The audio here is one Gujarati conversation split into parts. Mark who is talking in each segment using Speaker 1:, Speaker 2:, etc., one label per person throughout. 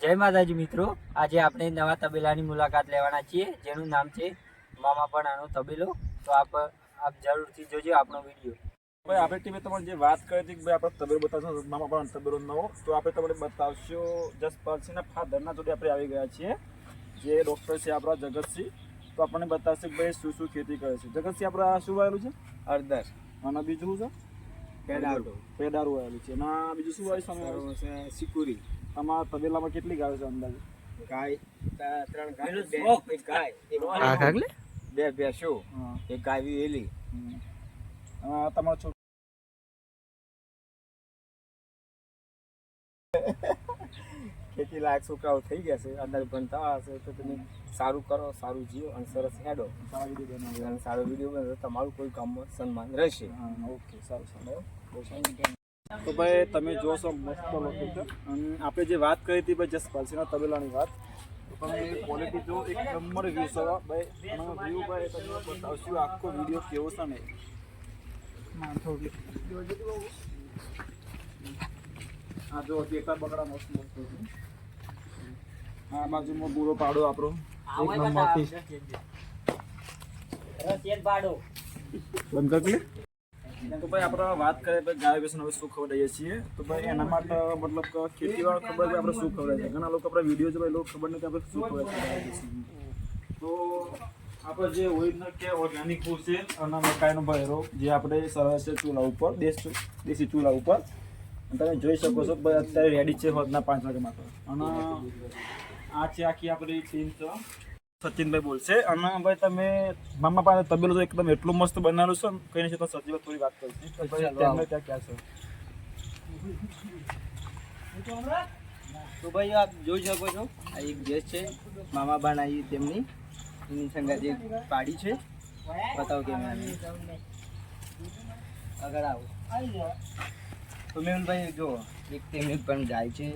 Speaker 1: જય માતાજી મિત્રો, આજે આપણે નવા તબેલાની મુલાકાત લેવાના છીએ જેનું નામ છે મામા પણાનો તબેલો। તો આપ જરૂરથી જોજો આપણો વિડીયો।
Speaker 2: ભાઈ આપણે ટીમે તમને જે વાત કરી હતી કે ભાઈ આપણે તબેલો બતાવશો મામા પણાનો તબેલો નવો, તો આપણે તમને બતાવશો જસપાલસિંહના ફાધરના જોડે આપણે આવી ગયા છીએ, જે ડૉક્ટર છે આપણા જગતસિંહ। તો આપણને બતાવશે કે ભાઈ શું શું ખેતી કરે છે જગતસિંહ। આપણે શું વાવેલું છે?
Speaker 1: હળદર
Speaker 2: અને બીજું શું છે? પેડારું વાવેલું છે। અને બીજું શું વાવ્યું છે?
Speaker 1: સિકુરી।
Speaker 2: તમારા તબેલામાં કેટલી ગાયો છે અંદાજે?
Speaker 1: ગાય 3 ગાય, એક ગાય, બે ભેંસો, એક ગાય વેલી।
Speaker 2: તમારો છોકરો
Speaker 1: ખેતી લાયક છોકરાઓ થઈ ગયા છે, અંદર ભણતા હશે તો તમે સારું કરો, સારું જીવો અને સરસ હેડો, સારો વિડીયો બનાવો, તમારું કોઈ કામમાં સન્માન રહેશે।
Speaker 2: ઓકે, સારું સારું। તો ભાઈ તમે જોશો મસ્ત લોકેશન। અને આપણે જે વાત કરી હતી ભાઈ જસપાલસિંહના તબેલાની વાત, તો તમે ક્વોલિટી જો એક નંબર વ્યૂ છે ભાઈ। વ્યૂ ભાઈ તમને બતાવશું આખો વિડીયો કેવો છે ને। હા જો કેટલા બકરા મસ્ત મસ્ત છે। આ બાજુમાં પૂરો પાડો આપણો એક નંબર પીસ બંધ કરી। તો ભાઈ આપણે વાત કરીએ ભાઈ ગાય ભેંસને હવે શું ખવડાવીએ છીએ, તો ભાઈ એના માટે મતલબ કે ખેતીવાળા ખબર હોય આપણે શું ખવડાવીએ છીએ। ઘણા લોકો આપણા વિડીયો જોવે, લોકો ખબર નથી આપણે શું ખવડાવીએ છીએ। તો આપણે જે ઓરિજિનલ કે ઓર્ગેનિક ફૂડ છે અને મકાઈનો ભેરો જે આપણે સરસ છે ચૂલા ઉપર, દેશી ચૂલા ઉપર। તમે જોઈ શકો છો ભાઈ અત્યારે રેડી છે હોદના 5 વાગ્યા માટે। અને આ છે આખી આપણી ટીમ છે। સચિનભાઈ બોલશે। અને ભાઈ તમે મામા પાસે તબેલો તો એકદમ એટલું મસ્ત બનાવેલું છે ને, કઈ નહીં તો સચિનભાઈ થોડી વાત કરશે ભાઈ તેમને ત્યાં ક્યાં છે।
Speaker 1: તો ભાઈ આપ જોઈ શકો છો, આ એક ભેંસ છે મામા બનાવી તેમની, એની સંગાત એક પાડી છે। બતાવો કેમ આગળ આવો તો મેહુલભાઈ જો એક તેમની પણ ગાય છે,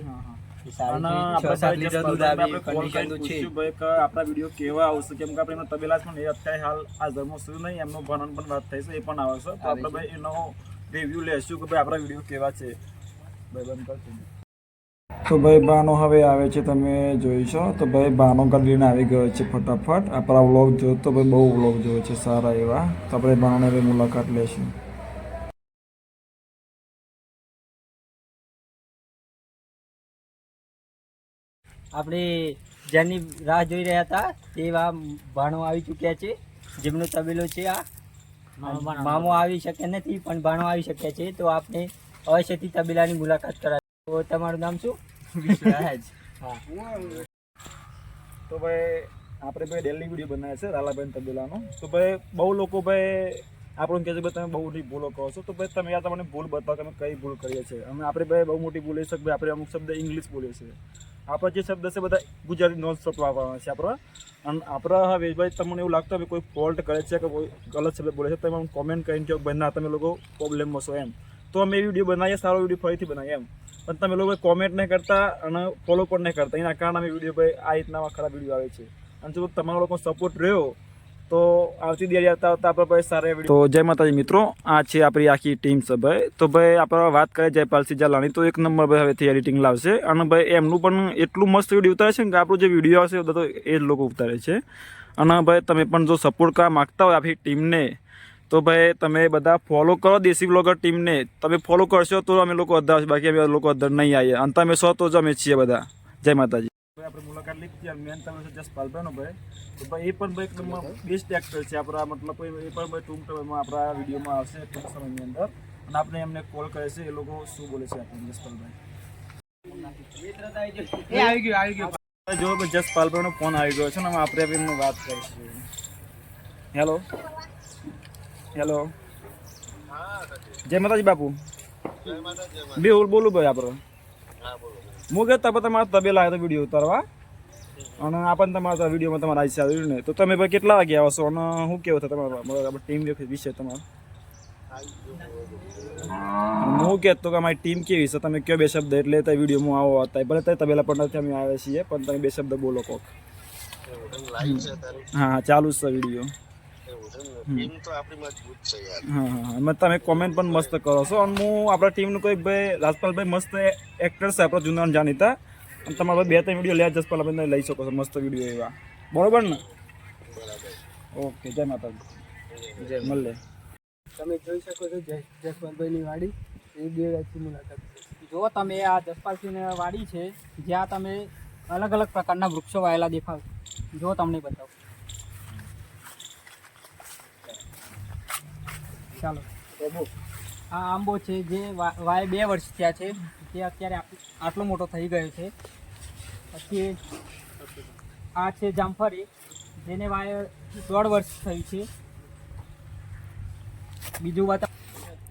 Speaker 2: આપણા વિડીયો કેવા આવશે, કેમ કે આપણે તબેલા પણ અત્યારે હાલ આ જન્મો શું નહીં એમનો ભણન પણ વાત થાય છે, એ પણ આવશે। તો આપણે ભાઈ એનો રિવ્યુ લેશું કે ભાઈ આપણા વિડીયો કેવા છે ભાઈ। બંધ કરશું તો ભાઈ બાનો હવે આવે છે, તમે જોઈશો તો ભાઈ બાનો કરીને આવી ગયો છે ફટાફટ। આપણા વ્લોગ જોયો તો ભાઈ બહુ વ્લોગ જોયો છે સારા એવા, તો આપણે બાને હવે મુલાકાત લેશું।
Speaker 1: આપણે જેની રાહ જોઈ રહ્યા હતા તેવા ભાણો આવી ચૂક્યા છે, જેમનો તબેલો છે। આ મામો આવી શકે નથી પણ ભાણો આવી શક્યા છે, તો આપણે અવશ્યથી તબેલાની મુલાકાત કરાવી। તો તમારું નામ શું? વિશ્વરાજ। હા,
Speaker 2: તો ભાઈ આપણે ભાઈ ડેલી વિડીયો બનાવ્યા છે રાલાભાઈ તબેલાનો। તો ભાઈ બહુ લોકો ભાઈ આપણને કહે છે ભાઈ તમે બહુ મોટી ભૂલો કહો છો, તો ભાઈ તમે યાર તમને ભૂલ બતાવો તમે કઈ ભૂલ કરીએ છીએ। અમે આપણે ભાઈ બહુ મોટી ભૂલ એ છે ભાઈ આપણે અમુક શબ્દ ઇંગ્લિશ બોલીએ છીએ, આપણે જે શબ્દ છે બધા ગુજરાતી નોન સ્ટોપ વાપરવાના છે આપણે। અને આપણે હવે ભાઈ તમને એવું લાગતું હોય કોઈ ફોલ્ટ કરે છે કે કોઈ ગલત શબ્દ બોલે છે, તમે કોમેન્ટ કરીને કહો ભાઈ ના તમે લોકો પ્રોબ્લેમમાં છો એમ, તો અમે વિડીયો બનાવીએ, સારો વિડીયો ફરીથી બનાવીએ એમ। પણ તમે લોકો કોમેન્ટ નહીં કરતા અને ફોલો પણ નહીં કરતા, એના કારણે અમે વિડીયો ભાઈ આ રીતના ખરાબ વિડીયો આવે છે। અને જો તમારા લોકો સપોર્ટ રહ્યો તો આવતી દિવાળી આવતા આપણે ભાઈ સારા વિડીયો। તો જય માતાજી મિત્રો, આ છે આપણી આખી ટીમ છે ભાઈ। તો ભાઈ આપણે વાત કરીએ જયપાલસિંહ ઝાલાની, તો એક નંબર ભાઈ હવેથી એડિટિંગ લાવશે। અને ભાઈ એમનું પણ એટલું મસ્ત વિડીયો ઉતારે છે કે આપણું જે વિડીયો આવશે તો એ જ લોકો ઉતારે છે। અને ભાઈ તમે પણ જો સપોર્ટ કરવા માગતા હોય આપણી ટીમને, તો ભાઈ તમે બધા ફોલો કરો દેશી બ્લોગર ટીમને। તમે ફોલો કરશો તો અમે લોકો અધર, બાકી અમે લોકો અધર નહીં આવીએ, અને તમે સો તો જ અમે છીએ બધા। જય માતાજી। આપણે મુલાકાત લીધી મેન તમે છે જસપાલભાઈનો ભાઈ, તો ભાઈ એ પણ ભાઈ એકદમ બેસ્ટ એક્ટર છે આપણા, મતલબ એ પણ ભાઈ ટૂંક સમયમાં આપણા વિડીયોમાં આવશે ટૂંક સમયની અંદર। અને આપણે એમને કોલ કરે છે, એ લોકો શું બોલે છે આપણે જસપાલભાઈ। જો જસપાલભાઈનો ફોન આવી ગયો છે ને આપણે એમને વાત કરીશું। હેલો હેલો, જય માતાજી બાપુ। બેઉલ બોલું ભાઈ આપણે, હું કે તમે તમારા તબેલા આવ્યા તો વિડીયો ઉતારવા, અને આપણને તમારા વિડીયોમાં તમારા આઈસી આવ્યું ને, તો તમે ભાઈ કેટલા વાગે આવશો અને શું કેવું છે તમારા ટીમ વિશે તમારે? હું કહેતો કે અમારી ટીમ કેવી છે, તમે કયો બે શબ્દ, એટલે ત્યાં વિડીયોમાં આવો હતા ભલે ત્યાં તબેલા પણ નથી અમે આવ્યા છીએ, પણ તમે બે શબ્દ બોલો કોક। હા ચાલુ જ છે વિડીયો। હા, તમે કોમેન્ટ પણ મસ્ત કરો છો। અને હું આપણા ટીમનું કોઈ ભાઈ રાજપાલભાઈ મસ્ત એક્ટર છે આપણા જૂના જાણીતા, અને તમારે 2-3 વિડીયો લે જસપાલ ભાઈ લઈ શકો છો, મસ્ત વિડીયો એવા, બરોબર ને? ઓકે, જય માતાજી, જય મળે.
Speaker 3: તમે જોઈ શકો છો જસપાલભાઈની વાડી, એ દેવરાજની મુલાકાત. જો તમે આ જસપાલસિંહની વાડી છે, જ્યાં તમે અલગ અલગ પ્રકારના વૃક્ષો વાયેલા દેખાવ. જો તમને બતાવો, ચાલો. આ આંબો છે જે વાય 2 વર્ષ થયા છે, જે અત્યારે આટલો મોટો થઈ ગયો છે. પછી આ છે જામફળી, જેને વાય 1.5 વર્ષ થયું છે. બીજું બતાવ,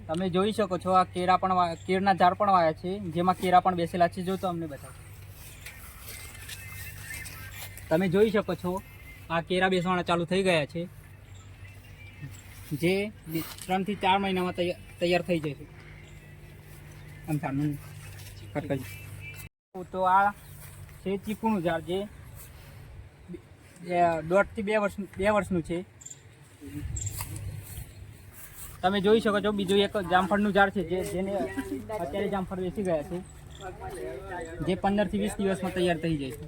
Speaker 3: તમે જોઈ શકો છો આ કેળા પણ કેળના ઝાડ પણ વાયા છે, જેમાં કેળા પણ બેસેલા છે. જો તો અમને બતાવો, તમે જોઈ શકો છો આ કેળા બેસવાના ચાલુ થઈ ગયા છે, જે 3 થી 4 મહિનામાં તૈયાર થઈ જશે. આમ ચાલુ કટ કરી. તો આ છે ચીકુનું ઝાડ, જે 1.5 થી 2 વર્ષનું છે. તમે જોઈ શકો છો બીજું એક જામફળનું ઝાડ છે, જેને અત્યારે જામફળ બેસી ગયા છે, જે 15 થી 20 દિવસમાં તૈયાર થઈ જાય છે.